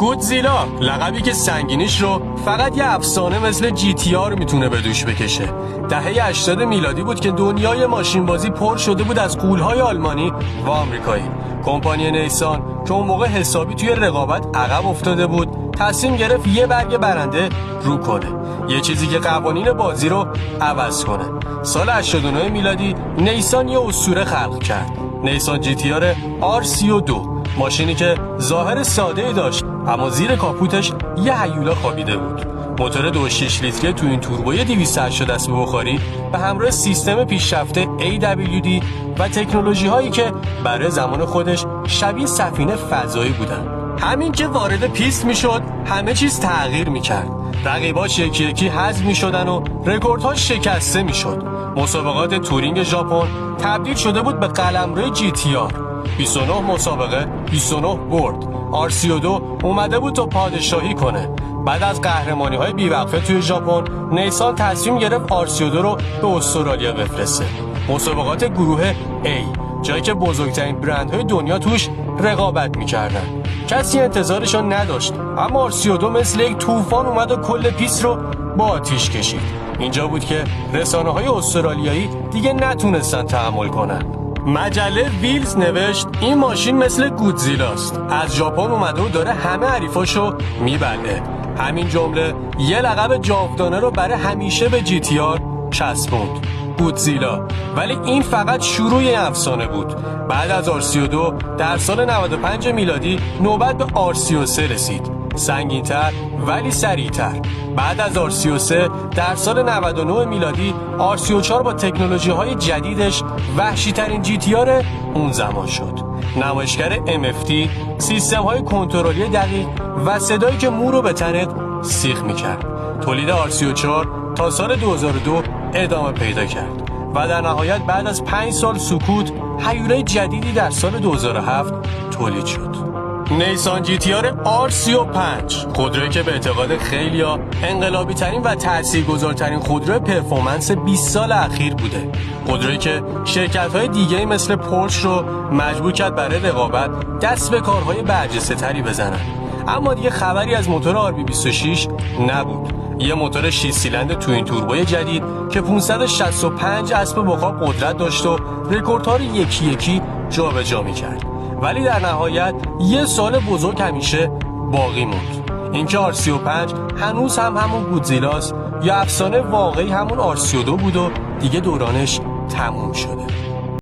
گودزیلا لقبی که سنگینیش رو فقط یه افسانه مثل GTR میتونه به دوش بکشه. دهه 80 میلادی بود که دنیای ماشین بازی پر شده بود از غول‌های آلمانی و آمریکایی. کمپانی نیسان که اون موقع حسابی توی رقابت عقب افتاده بود، تصمیم گرفت یه برگ برنده رو کنه، یه چیزی که قوانین بازی رو عوض کنه. سال 89 میلادی نیسان یه اسطوره خلق کرد، نیسان GTR R32، ماشینی که ظاهر ساده‌ای داشت اما زیر کاپوتش یه هیولا خوابیده بود. موتور 2.6 لیتری توین توربوی 280 اسب بخاری به همراه سیستم پیشرفته AWD و تکنولوژی هایی که برای زمان خودش شبیه سفینه فضایی بودن. همین که وارد پیست میشد همه چیز تغییر میکرد. رقیباش یکی یکی حذف میشدن و رکوردها شکسته میشد. مسابقات تورینگ ژاپن تبدیل شده بود به قلمرو GTR. 29 مسابقه 29 برد. R32 اومده بود تا پادشاهی کنه. بعد از قهرمانی‌های بیوقفه توی ژاپن، نیسان تصمیم گرفت R32 رو به استرالیا بفرسته. مسابقات گروه A، جایی که بزرگترین برندهای دنیا توش رقابت می‌کردن. کسی انتظارش رو نداشت، اما R32 مثل یک طوفان اومد و کل پیست رو با آتیش کشید. اینجا بود که رسانه‌های استرالیایی دیگه نتونستن تحمل کنن. مجله ویلز نوشت این ماشین مثل گودزیلاست، از ژاپن اومده و داره همه حریفاشو میبله. همین جمله یه لقب جاودانه رو برای همیشه به GTR چسبوند، گودزیلا. ولی این فقط شروع افسانه بود. بعد از R32 در سال 95 میلادی نوبت به R33 رسید، سنگین‌تر ولی سریع‌تر. بعد از R33 در سال 99 میلادی R34 با تکنولوژی‌های جدیدش وحشی‌ترین GTR اون زمان شد. نمایشگر MFT، سیستم‌های کنترلی دقیق و صدایی که مو رو به تنت سیخ می‌کرد. تولید R34 تا سال 2002 ادامه پیدا کرد و در نهایت بعد از 5 سال سکوت هیولای جدیدی در سال 2007 تولید شد. نیسان GTR R35، خودرویی که به اعتقاد خیلیا انقلابی ترین و تاثیرگذارترین خودرو پرفورمنس 20 سال اخیر بوده. خودرویی که شرکت‌های دیگه‌ای مثل پورش رو مجبور کرد برای رقابت دست به کارهای برجسته تری بزنن. اما دیگه خبری از موتور RB26 نبود. یه موتور 6 سیلندر توین توربوی جدید که 565 اسب بخار قدرت داشت و رکوردها رو یکی یکی جابجا می‌کرد. ولی در نهایت یه سوال بزرگ همیشه باقی موند، اینکه R35 هنوز هم همون گودزیلاست یا افسانه واقعی همون R32 بود و دیگه دورانش تموم شده.